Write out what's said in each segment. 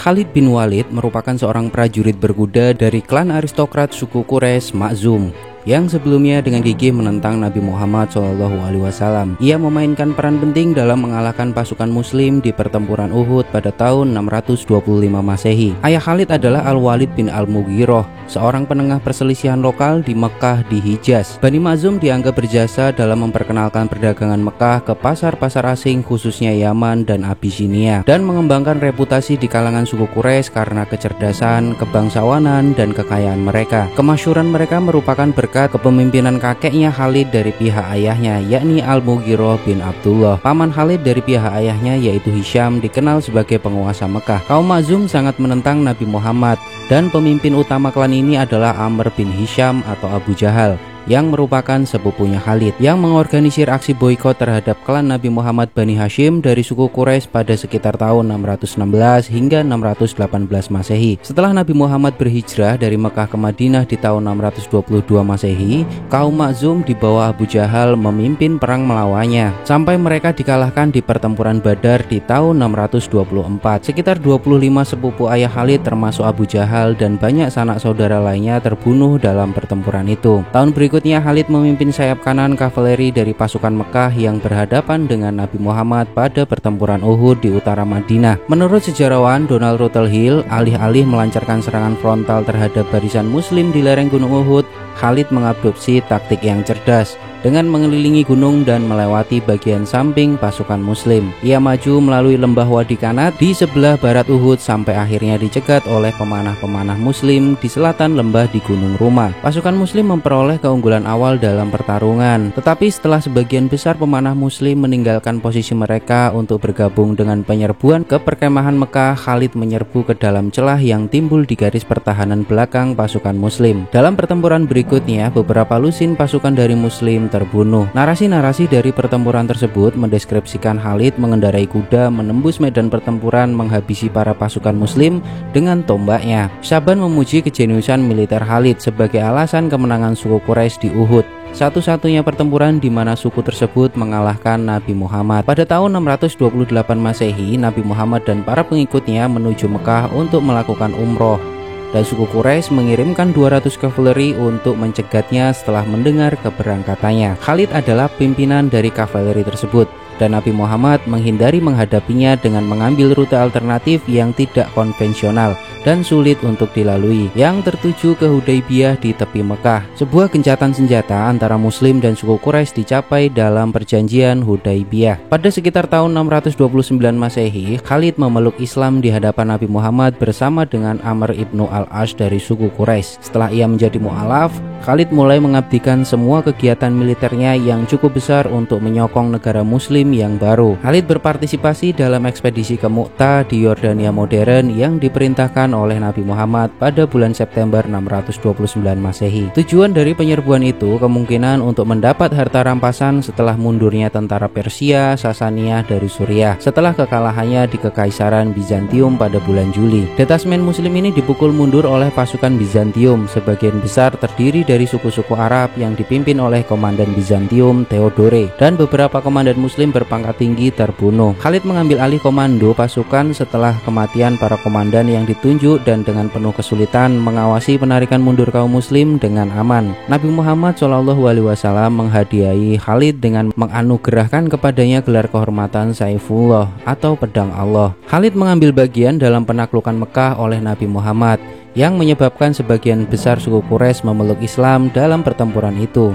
Khalid bin Walid merupakan seorang prajurit berkuda dari klan aristokrat suku Quraisy Makhzum yang sebelumnya dengan gigih menentang Nabi Muhammad SAW. Ia memainkan peran penting dalam mengalahkan pasukan muslim di pertempuran Uhud pada tahun 625 Masehi. Ayah Khalid adalah Al-Walid bin Al-Mughirah, seorang penengah perselisihan lokal di Mekah di Hijaz. Bani Makhzum dianggap berjasa dalam memperkenalkan perdagangan Mekah ke pasar-pasar asing khususnya Yaman dan Abyssinia, dan mengembangkan reputasi di kalangan suku Quraisy karena kecerdasan, kebangsawanan, dan kekayaan mereka. Kemasyhuran mereka merupakan berkat kepemimpinan kakeknya Khalid dari pihak ayahnya, yakni Al-Mughirah bin Abdullah. Paman Khalid dari pihak ayahnya yaitu Hisham dikenal sebagai penguasa Mekah. Kaum Makhzum sangat menentang Nabi Muhammad, dan pemimpin utama klan ini adalah Amr bin Hisham atau Abu Jahal, yang merupakan sepupunya Khalid, yang mengorganisir aksi boikot terhadap klan Nabi Muhammad Bani Hashim dari suku Quraisy pada sekitar tahun 616 hingga 618 Masehi. Setelah Nabi Muhammad berhijrah dari Mekah ke Madinah di tahun 622 Masehi, kaum Makhzum di bawah Abu Jahal memimpin perang melawannya, sampai mereka dikalahkan di pertempuran Badar di tahun 624. Sekitar 25 sepupu ayah Khalid termasuk Abu Jahal dan banyak sanak saudara lainnya terbunuh dalam pertempuran itu. Tahun berikutnya Khalid memimpin sayap kanan kavaleri dari pasukan Mekah yang berhadapan dengan Nabi Muhammad pada pertempuran Uhud di utara Madinah. Menurut sejarawan Donald Rutherhill, alih-alih melancarkan serangan frontal terhadap barisan muslim di lereng Gunung Uhud, Khalid mengadopsi taktik yang cerdas dengan mengelilingi gunung dan melewati bagian samping pasukan muslim. Ia maju melalui lembah Wadi Kanat di sebelah barat Uhud sampai akhirnya dicegat oleh pemanah-pemanah muslim di selatan lembah di Gunung Ruma. Pasukan muslim memperoleh keunggulan awal dalam pertarungan, tetapi setelah sebagian besar pemanah muslim meninggalkan posisi mereka untuk bergabung dengan penyerbuan ke perkemahan Mekah, Khalid menyerbu ke dalam celah yang timbul di garis pertahanan belakang pasukan muslim. Dalam pertempuran berikutnya, beberapa lusin pasukan dari muslim terbunuh. Narasi-narasi dari pertempuran tersebut mendeskripsikan Khalid mengendarai kuda menembus medan pertempuran menghabisi para pasukan muslim dengan tombaknya. Syaban memuji kejeniusan militer Khalid sebagai alasan kemenangan suku Quraisy di Uhud, satu-satunya pertempuran di mana suku tersebut mengalahkan Nabi Muhammad. Pada tahun 628 Masehi, Nabi Muhammad dan para pengikutnya menuju Mekah untuk melakukan umroh, dan suku Quraisy mengirimkan 200 kavaleri untuk mencegatnya setelah mendengar keberangkatannya. Khalid adalah pimpinan dari kavaleri tersebut, dan Nabi Muhammad menghindari menghadapinya dengan mengambil rute alternatif yang tidak konvensional dan sulit untuk dilalui, yang tertuju ke Hudaybiyah di tepi Mekah. Sebuah gencatan senjata antara muslim dan suku Quraisy dicapai dalam perjanjian Hudaybiyah. Pada sekitar tahun 629 Masehi, Khalid memeluk Islam di hadapan Nabi Muhammad bersama dengan Amr ibnu Al-As dari suku Quraisy. Setelah ia menjadi mu'alaf, Khalid mulai mengabdikan semua kegiatan militernya yang cukup besar untuk menyokong negara muslim yang baru. Khalid berpartisipasi dalam ekspedisi ke Mu'tah di Yordania modern yang diperintahkan oleh Nabi Muhammad pada bulan September 629 Masehi. Tujuan dari penyerbuan itu kemungkinan untuk mendapat harta rampasan setelah mundurnya tentara Persia Sasaniyah dari Suriah setelah kekalahannya di Kekaisaran Bizantium pada bulan Juli. Detasmen muslim ini dipukul mundur oleh pasukan Bizantium, sebagian besar terdiri dari suku-suku Arab yang dipimpin oleh komandan Bizantium Theodore, dan beberapa komandan muslim berpangkat tinggi terbunuh. Khalid mengambil alih komando pasukan setelah kematian para komandan yang ditunjuk dan dengan penuh kesulitan mengawasi penarikan mundur kaum muslim dengan aman. Nabi Muhammad SAW menghadiahi Khalid dengan menganugerahkan kepadanya gelar kehormatan Saifullah atau pedang Allah. Khalid mengambil bagian dalam penaklukan Mekah oleh Nabi Muhammad, yang menyebabkan sebagian besar suku Quraisy memeluk Islam dalam pertempuran itu.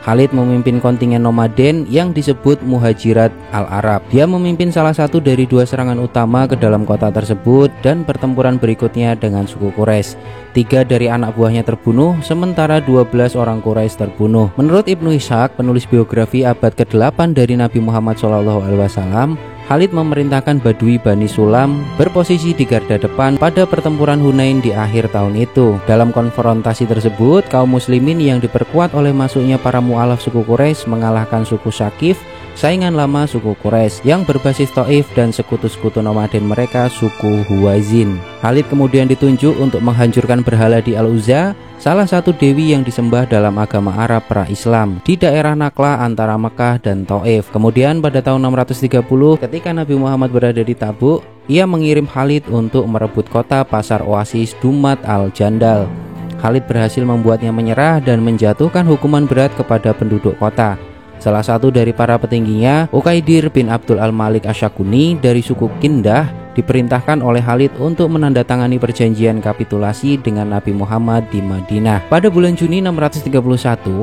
Khalid memimpin kontingen nomaden yang disebut Muhajirat Al-Arab. Dia memimpin salah satu dari dua serangan utama ke dalam kota tersebut dan pertempuran berikutnya dengan suku Quraisy. 3 dari anak buahnya terbunuh, sementara 12 orang Quraisy terbunuh. Menurut Ibnu Ishaq, penulis biografi abad ke-8 dari Nabi Muhammad SAW, Khalid memerintahkan Badui Bani Sulam berposisi di garda depan pada pertempuran Hunain di akhir tahun itu. Dalam konfrontasi tersebut, kaum muslimin yang diperkuat oleh masuknya para mu'alaf suku Quraisy mengalahkan suku Syakif saingan lama suku Quraisy yang berbasis Thaif dan sekutu-sekutu nomaden mereka suku Huwazin. Khalid kemudian ditunjuk untuk menghancurkan berhala di Al-Uzza, salah satu dewi yang disembah dalam agama Arab pra-Islam di daerah Naklah antara Mekah dan Thaif. Kemudian pada tahun 630 ketika Nabi Muhammad berada di Tabuk, ia mengirim Khalid untuk merebut kota pasar oasis Dumat al-Jandal. Khalid berhasil membuatnya menyerah dan menjatuhkan hukuman berat kepada penduduk kota. Salah satu dari para petingginya, Uqaidir bin Abdul al-Malik Asyakuni dari suku Kindah, diperintahkan oleh Khalid untuk menandatangani perjanjian kapitulasi dengan Nabi Muhammad di Madinah. Pada bulan Juni 631,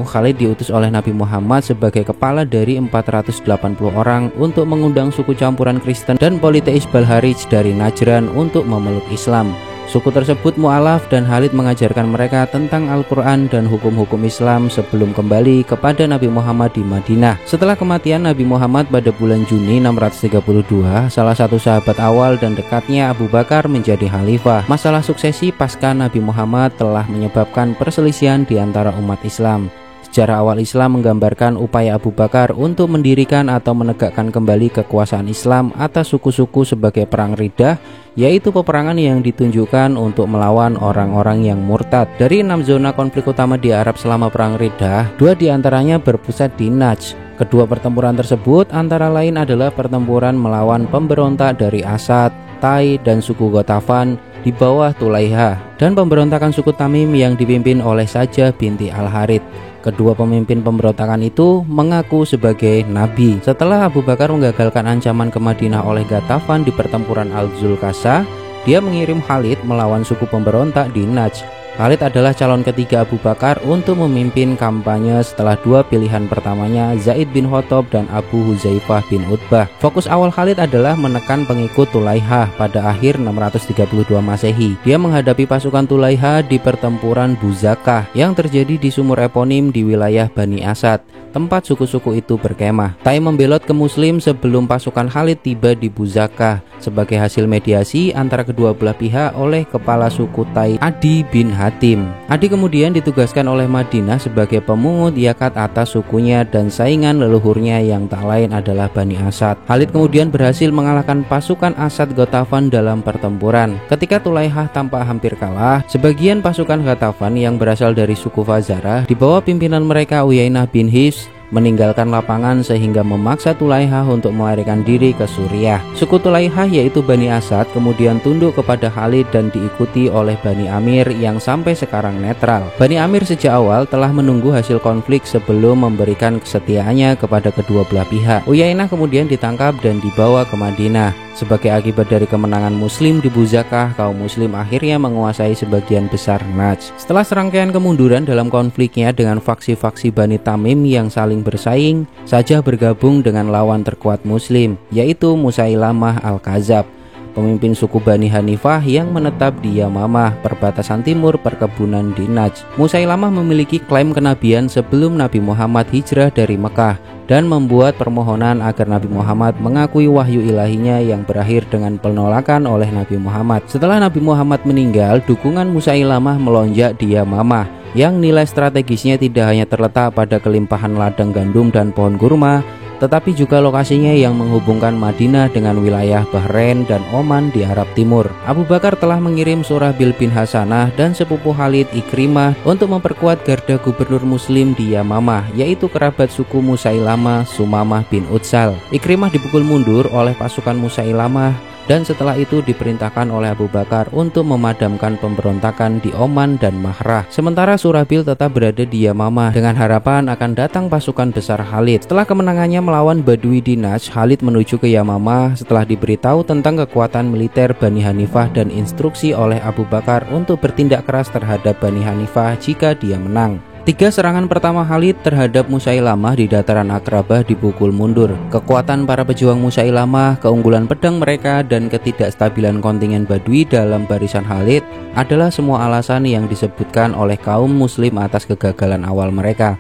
Khalid diutus oleh Nabi Muhammad sebagai kepala dari 480 orang untuk mengundang suku campuran Kristen dan politeis Balharij dari Najran untuk memeluk Islam. Suku tersebut mu'alaf dan Khalid mengajarkan mereka tentang Al-Quran dan hukum-hukum Islam sebelum kembali kepada Nabi Muhammad di Madinah. Setelah kematian Nabi Muhammad pada bulan Juni 632, salah satu sahabat awal dan dekatnya Abu Bakar menjadi khalifah. Masalah suksesi pasca Nabi Muhammad telah menyebabkan perselisihan di antara umat Islam. Sejarah awal Islam menggambarkan upaya Abu Bakar untuk mendirikan atau menegakkan kembali kekuasaan Islam atas suku-suku sebagai perang Riddah, yaitu peperangan yang ditunjukkan untuk melawan orang-orang yang murtad. Dari 6 zona konflik utama di Arab selama perang Riddah, 2 diantaranya berpusat di Najd. Kedua pertempuran tersebut antara lain adalah pertempuran melawan pemberontak dari Asad, Tai, dan suku Ghatafan di bawah Tulaiha, dan pemberontakan suku Tamim yang dipimpin oleh Sajah binti Al-Harith. Kedua pemimpin pemberontakan itu mengaku sebagai nabi. Setelah Abu Bakar menggagalkan ancaman ke Madinah oleh Ghatafan di pertempuran Al-Zulkasa, dia mengirim Khalid melawan suku pemberontak di Najd. Khalid adalah calon ketiga Abu Bakar untuk memimpin kampanye setelah 2 pilihan pertamanya, Zaid bin Khattab dan Abu Huzaifah bin Utbah. Fokus awal Khalid adalah menekan pengikut Tulaiha pada akhir 632 Masehi. Dia menghadapi pasukan Tulaiha di pertempuran Buzakah yang terjadi di sumur eponim di wilayah Bani Asad, tempat suku-suku itu berkemah. Tai membelot ke Muslim sebelum pasukan Khalid tiba di Buzakah sebagai hasil mediasi antara kedua belah pihak oleh kepala suku Tai Adi bin Hatim. Adi kemudian ditugaskan oleh Madinah sebagai pemungut zakat atas sukunya dan saingan leluhurnya yang tak lain adalah Bani Asad. Khalid kemudian berhasil mengalahkan pasukan Asad Ghatafan dalam pertempuran. Ketika Tulaihah tampak hampir kalah, sebagian pasukan Ghatafan yang berasal dari suku Fazarah di bawah pimpinan mereka Uyainah bin Hifs meninggalkan lapangan sehingga memaksa Tulaihah untuk melarikan diri ke Suriah. Suku Tulaihah yaitu Bani Asad kemudian tunduk kepada Khalid dan diikuti oleh Bani Amir yang sampai sekarang netral. Bani Amir sejak awal telah menunggu hasil konflik sebelum memberikan kesetiaannya kepada kedua belah pihak. Uyainah kemudian ditangkap dan dibawa ke Madinah. Sebagai akibat dari kemenangan Muslim di Buzakah, kaum Muslim akhirnya menguasai sebagian besar Najd. Setelah serangkaian kemunduran dalam konfliknya dengan faksi-faksi Bani Tamim yang saling bersaing, Sajah bergabung dengan lawan terkuat Muslim, yaitu Musailamah al-Kadzab, pemimpin suku Bani Hanifah yang menetap di Yamamah, perbatasan timur perkebunan di Najd. Musailamah memiliki klaim kenabian sebelum Nabi Muhammad hijrah dari Mekah dan membuat permohonan agar Nabi Muhammad mengakui wahyu ilahinya yang berakhir dengan penolakan oleh Nabi Muhammad. Setelah Nabi Muhammad meninggal, dukungan Musailamah melonjak di Yamamah yang nilai strategisnya tidak hanya terletak pada kelimpahan ladang gandum dan pohon kurma, tetapi juga lokasinya yang menghubungkan Madinah dengan wilayah Bahrain dan Oman di Arab Timur. Abu Bakar telah mengirim Surahbil bin Hasanah dan sepupu Khalid Ikrimah untuk memperkuat garda gubernur Muslim di Yamamah, yaitu kerabat suku Musailamah, Sumamah bin Utsal. Ikrimah dipukul mundur oleh pasukan Musailamah dan setelah itu diperintahkan oleh Abu Bakar untuk memadamkan pemberontakan di Oman dan Mahrah. Sementara Surahbil tetap berada di Yamamah dengan harapan akan datang pasukan besar Khalid. Setelah kemenangannya melawan Badui di Najd, Khalid menuju ke Yamamah setelah diberitahu tentang kekuatan militer Bani Hanifah dan instruksi oleh Abu Bakar untuk bertindak keras terhadap Bani Hanifah jika dia menang. 3 serangan pertama Khalid terhadap Musailamah di dataran Akrabah dipukul mundur. Kekuatan para pejuang Musailamah, keunggulan pedang mereka, dan ketidakstabilan kontingen Badui dalam barisan Khalid adalah semua alasan yang disebutkan oleh kaum Muslim atas kegagalan awal mereka.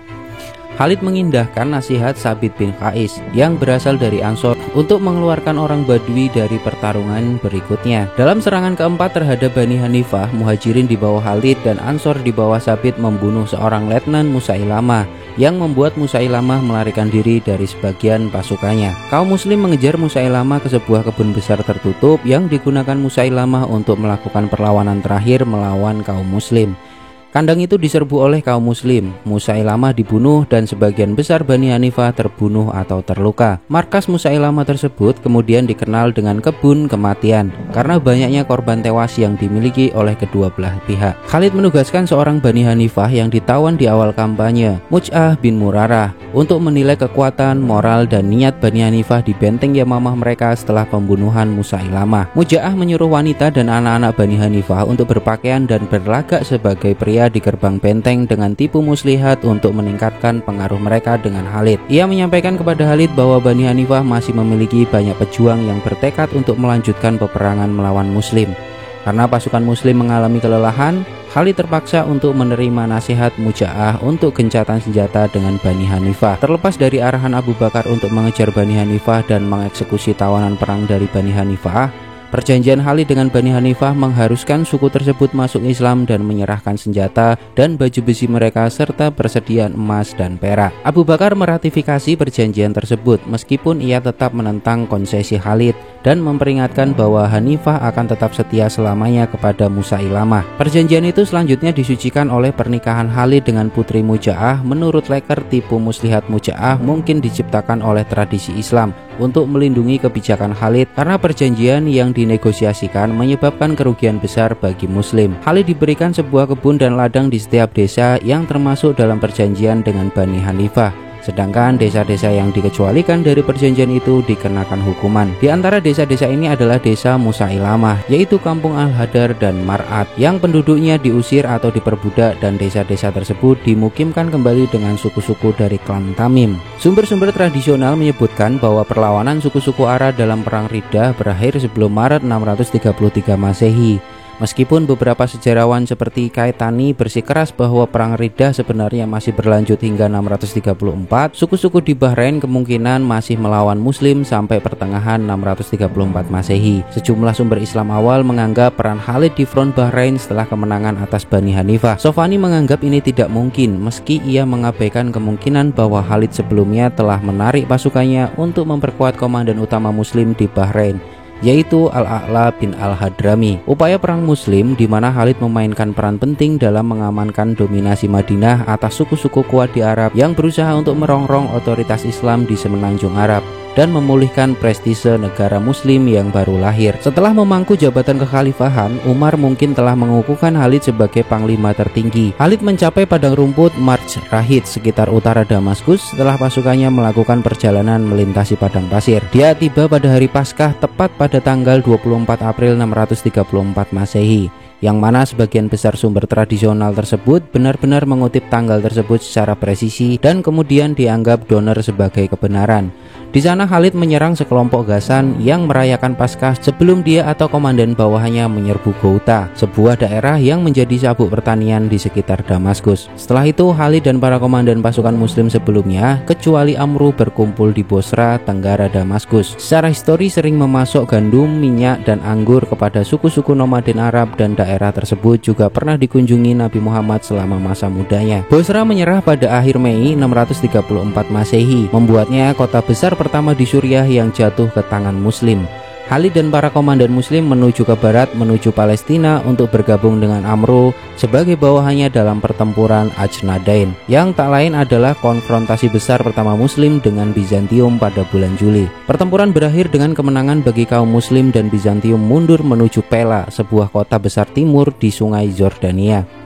Khalid mengindahkan nasihat Sabit bin Qais yang berasal dari Ansor untuk mengeluarkan orang Badui dari pertarungan berikutnya. Dalam serangan keempat terhadap Bani Hanifah, Muhajirin di bawah Khalid dan Ansor di bawah Sabit membunuh seorang letnan Musailamah yang membuat Musailamah melarikan diri dari sebagian pasukannya. Kaum muslim mengejar Musailamah ke sebuah kebun besar tertutup yang digunakan Musailamah untuk melakukan perlawanan terakhir melawan kaum muslim. Kandang itu diserbu oleh kaum muslim. Musailamah dibunuh dan sebagian besar Bani Hanifah terbunuh atau terluka. Markas Musailamah tersebut kemudian dikenal dengan kebun kematian karena banyaknya korban tewas yang dimiliki oleh kedua belah pihak. Khalid menugaskan seorang Bani Hanifah yang ditawan di awal kampanye, Muj'ah bin Murarah, untuk menilai kekuatan, moral, dan niat Bani Hanifah di benteng Yamamah mereka setelah pembunuhan Musailamah. Muj'ah menyuruh wanita dan anak-anak Bani Hanifah untuk berpakaian dan berlagak sebagai pria di gerbang benteng dengan tipu muslihat untuk meningkatkan pengaruh mereka dengan Khalid. Ia menyampaikan kepada Khalid bahwa Bani Hanifah masih memiliki banyak pejuang yang bertekad untuk melanjutkan peperangan melawan muslim. Karena pasukan muslim mengalami kelelahan, Khalid terpaksa untuk menerima nasihat Muj'ah untuk gencatan senjata dengan Bani Hanifah. Terlepas dari arahan Abu Bakar untuk mengejar Bani Hanifah dan mengeksekusi tawanan perang dari Bani Hanifah, perjanjian Khalid dengan Bani Hanifah mengharuskan suku tersebut masuk Islam dan menyerahkan senjata dan baju besi mereka serta persediaan emas dan perak. Abu Bakar meratifikasi perjanjian tersebut meskipun ia tetap menentang konsesi Khalid dan memperingatkan bahwa Hanifah akan tetap setia selamanya kepada Musailamah. Perjanjian itu selanjutnya disucikan oleh pernikahan Khalid dengan putri Muj'ah. Menurut Leker, tipu muslihat Muj'ah mungkin diciptakan oleh tradisi Islam untuk melindungi kebijakan Khalid karena perjanjian yang dinegosiasikan menyebabkan kerugian besar bagi muslim. Khalid diberikan sebuah kebun dan ladang di setiap desa yang termasuk dalam perjanjian dengan Bani Hanifah. Sedangkan desa-desa yang dikecualikan dari perjanjian itu dikenakan hukuman. Di antara desa-desa ini adalah desa Musailamah, yaitu Kampung Al-Hadar dan Mar'at, yang penduduknya diusir atau diperbudak, dan desa-desa tersebut dimukimkan kembali dengan suku-suku dari klan Tamim. Sumber-sumber tradisional menyebutkan bahwa perlawanan suku-suku Arab dalam Perang Riddah berakhir sebelum Maret 633 Masehi. Meskipun beberapa sejarawan seperti Kaitani bersikeras bahwa Perang Riddah sebenarnya masih berlanjut hingga 634, suku-suku di Bahrain kemungkinan masih melawan muslim sampai pertengahan 634 Masehi. Sejumlah sumber Islam awal menganggap peran Khalid di front Bahrain setelah kemenangan atas Bani Hanifah. Sofani menganggap ini tidak mungkin meski ia mengabaikan kemungkinan bahwa Khalid sebelumnya telah menarik pasukannya untuk memperkuat komandan utama muslim di Bahrain, yaitu Al-A'la bin Al-Hadrami. Upaya perang muslim di mana Khalid memainkan peran penting dalam mengamankan dominasi Madinah atas suku-suku kuat di Arab yang berusaha untuk merongrong otoritas Islam di semenanjung Arab dan memulihkan prestise negara muslim yang baru lahir. Setelah memangku jabatan kekhalifahan, Umar mungkin telah mengukuhkan Khalid sebagai panglima tertinggi. Khalid mencapai padang rumput Marj Rahid sekitar utara Damaskus setelah pasukannya melakukan perjalanan melintasi padang pasir. Dia tiba pada hari Paskah tepat pada tanggal 24 April 634 Masehi, yang mana sebagian besar sumber tradisional tersebut benar-benar mengutip tanggal tersebut secara presisi dan kemudian dianggap donor sebagai kebenaran. Di sana Khalid menyerang sekelompok Ghassan yang merayakan Paskah sebelum dia atau komandan bawahannya menyerbu Ghouta, sebuah daerah yang menjadi sabuk pertanian di sekitar Damaskus. Setelah itu Khalid dan para komandan pasukan muslim sebelumnya, kecuali Amru, berkumpul di Bosra, Tenggara Damaskus. Secara histori sering memasok gandum, minyak, dan anggur kepada suku-suku nomaden Arab, dan daerah tersebut juga pernah dikunjungi Nabi Muhammad selama masa mudanya. Bosra menyerah pada akhir Mei 634 Masehi, membuatnya kota besar pertama di Suriah yang jatuh ke tangan muslim. Khalid dan para komandan muslim menuju ke barat menuju Palestina untuk bergabung dengan Amru sebagai bawahannya dalam pertempuran Ajnadain, yang tak lain adalah konfrontasi besar pertama muslim dengan Bizantium pada bulan Juli. Pertempuran berakhir dengan kemenangan bagi kaum muslim dan Bizantium mundur menuju Pella, sebuah kota besar timur di sungai Jordania.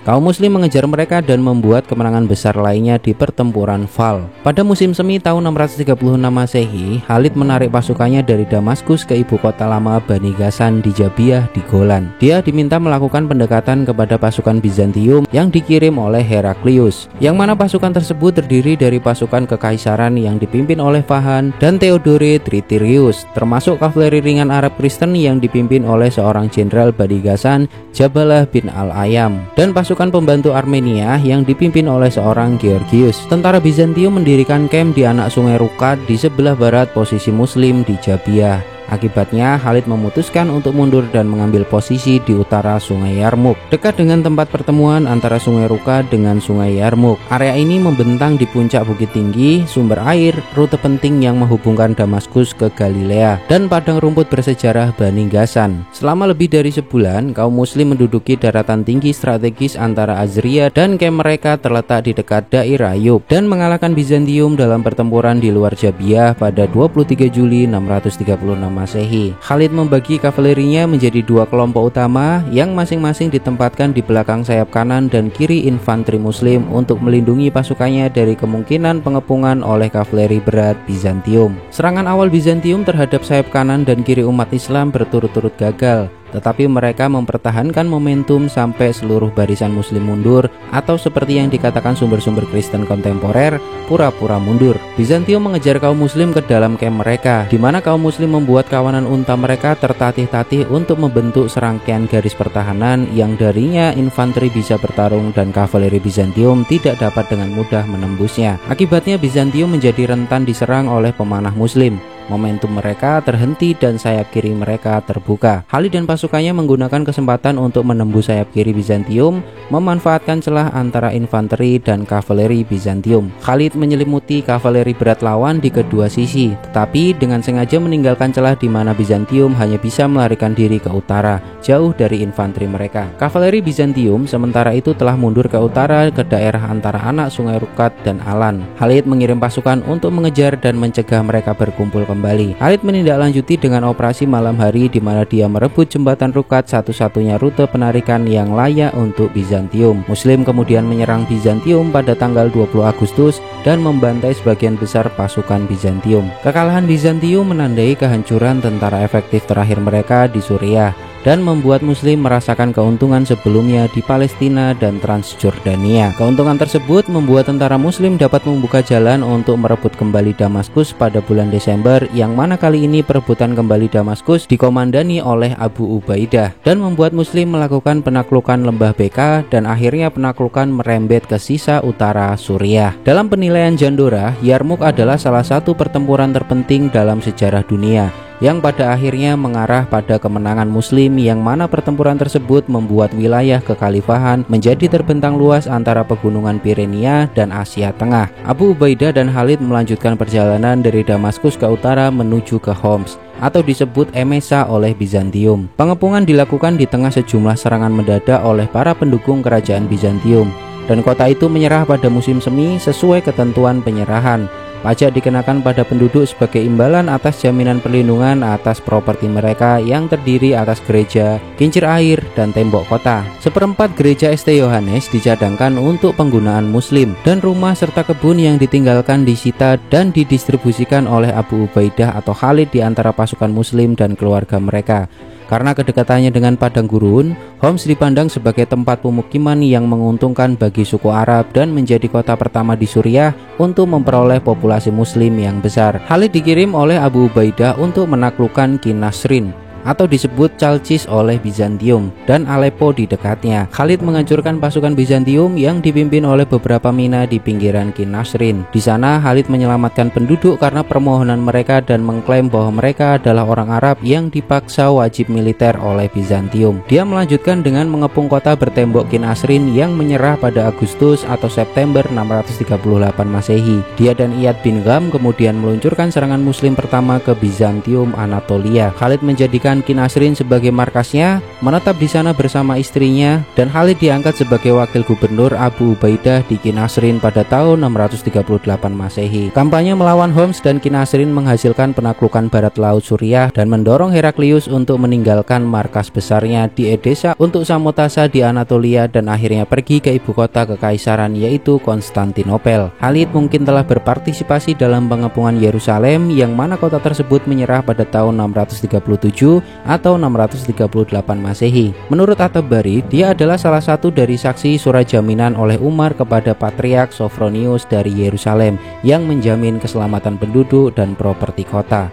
Kaum muslim mengejar mereka dan membuat kemenangan besar lainnya di pertempuran Fal. Pada musim semi tahun 636 Masehi, Khalid menarik pasukannya dari Damaskus ke ibu kota lama Bani Ghassan di Jabiah di Golan. Dia diminta melakukan pendekatan kepada pasukan Bizantium yang dikirim oleh Heraklius, yang mana pasukan tersebut terdiri dari pasukan kekaisaran yang dipimpin oleh Fahan dan Theodore Tritirius, termasuk kavaleri ringan Arab Kristen yang dipimpin oleh seorang jenderal Bani Ghassan, Jabalah bin Al-Ayam, dan pasukan pembantu Armenia yang dipimpin oleh seorang Georgius. Tentara Bizantium mendirikan kamp di anak sungai Rukat di sebelah barat posisi muslim di Jabiah. Akibatnya Khalid memutuskan untuk mundur dan mengambil posisi di utara Sungai Yarmuk, dekat dengan tempat pertemuan antara Sungai Ruka dengan Sungai Yarmuk. Area ini membentang di puncak bukit tinggi, sumber air, rute penting yang menghubungkan Damaskus ke Galilea, dan padang rumput bersejarah Bani Ghassan. Selama lebih dari sebulan, kaum muslim menduduki daratan tinggi strategis antara Azria dan camp mereka terletak di dekat Dair Ayub, dan mengalahkan Bizantium dalam pertempuran di luar Jabiah pada 23 Juli 636 Masehi. Khalid membagi kavalerinya menjadi dua kelompok utama yang masing-masing ditempatkan di belakang sayap kanan dan kiri infanteri muslim untuk melindungi pasukannya dari kemungkinan pengepungan oleh kavaleri berat Bizantium. Serangan awal Bizantium terhadap sayap kanan dan kiri umat Islam berturut-turut gagal, tetapi mereka mempertahankan momentum sampai seluruh barisan muslim mundur, atau seperti yang dikatakan sumber-sumber Kristen kontemporer, pura-pura mundur. Bizantium mengejar kaum muslim ke dalam camp mereka, di mana kaum muslim membuat kawanan unta mereka tertatih-tatih untuk membentuk serangkaian garis pertahanan yang darinya infanteri bisa bertarung dan kavaleri Bizantium tidak dapat dengan mudah menembusnya. Akibatnya Bizantium menjadi rentan diserang oleh pemanah muslim. Momentum mereka terhenti dan sayap kiri mereka terbuka. Khalid dan pasukannya menggunakan kesempatan untuk menembus sayap kiri Bizantium, memanfaatkan celah antara infanteri dan kavaleri Bizantium. Khalid menyelimuti kavaleri berat lawan di kedua sisi, tetapi dengan sengaja meninggalkan celah di mana Bizantium hanya bisa melarikan diri ke utara, jauh dari infanteri mereka. Kavaleri Bizantium sementara itu telah mundur ke utara ke daerah antara anak Sungai Rukat dan Alan. Khalid mengirim pasukan untuk mengejar dan mencegah mereka berkumpul kembali. Khalid menindaklanjuti dengan operasi malam hari di mana dia merebut jembatan Rukat, satu-satunya rute penarikan yang layak untuk Bizantium. Muslim kemudian menyerang Bizantium pada tanggal 20 Agustus dan membantai sebagian besar pasukan Bizantium. Kekalahan Bizantium menandai kehancuran tentara efektif terakhir mereka di Suriah dan membuat muslim merasakan keuntungan sebelumnya di Palestina dan Transjordania. Keuntungan tersebut membuat tentara muslim dapat membuka jalan untuk merebut kembali Damaskus pada bulan Desember, yang mana kali ini perebutan kembali Damaskus dikomandani oleh Abu Ubaidah, dan membuat muslim melakukan penaklukan lembah Beka dan akhirnya penaklukan merembet ke sisa utara Suriah. Dalam penilaian Jandora, Yarmuk adalah salah satu pertempuran terpenting dalam sejarah dunia, yang pada akhirnya mengarah pada kemenangan muslim, yang mana pertempuran tersebut membuat wilayah kekhalifahan menjadi terbentang luas antara pegunungan Pirenia dan Asia Tengah. Abu Ubaidah dan Khalid melanjutkan perjalanan dari Damaskus ke utara menuju ke Homs, atau disebut Emesa oleh Bizantium. Pengepungan dilakukan di tengah sejumlah serangan mendadak oleh para pendukung kerajaan Bizantium, dan kota itu menyerah pada musim semi sesuai ketentuan penyerahan. Pajak dikenakan pada penduduk sebagai imbalan atas jaminan perlindungan atas properti mereka yang terdiri atas gereja, kincir air, dan tembok kota. Seperempat gereja St. Yohanes dicadangkan untuk penggunaan muslim, dan rumah serta kebun yang ditinggalkan disita dan didistribusikan oleh Abu Ubaidah atau Khalid di antara pasukan muslim dan keluarga mereka. Karena kedekatannya dengan padang gurun, Homs dipandang sebagai tempat pemukiman yang menguntungkan bagi suku Arab dan menjadi kota pertama di Suriah untuk memperoleh populasi muslim yang besar. Khalid dikirim oleh Abu Ubaidah untuk menaklukkan Kinasrin, atau disebut Chalcis oleh Bizantium, dan Aleppo di dekatnya. Khalid menghancurkan pasukan Bizantium yang dipimpin oleh beberapa mina di pinggiran Kinasrin. Di sana Khalid menyelamatkan penduduk karena permohonan mereka dan mengklaim bahwa mereka adalah orang Arab yang dipaksa wajib militer oleh Bizantium. Dia melanjutkan dengan mengepung kota bertembok Kinasrin yang menyerah pada Agustus atau September 638 Masehi. Dia dan Iyad bin Gham kemudian meluncurkan serangan muslim pertama ke Bizantium Anatolia. Khalid menjadikan Kinasrin sebagai markasnya, menetap di sana bersama istrinya, dan Khalid diangkat sebagai wakil gubernur Abu Ubaidah di Kinasrin pada tahun 638 Masehi. Kampanye melawan Homs dan Kinasrin menghasilkan penaklukan barat laut Suriah dan mendorong Heraklius untuk meninggalkan markas besarnya di Edessa untuk Samotasa di Anatolia dan akhirnya pergi ke ibu kota kekaisaran, yaitu Konstantinopel. Khalid mungkin telah berpartisipasi dalam pengepungan Yerusalem, yang mana kota tersebut menyerah pada tahun 637 atau 638 Masehi. Menurut At-Tabari, dia adalah salah satu dari saksi surat jaminan oleh Umar kepada Patriark Sophronius dari Yerusalem yang menjamin keselamatan penduduk dan properti kota.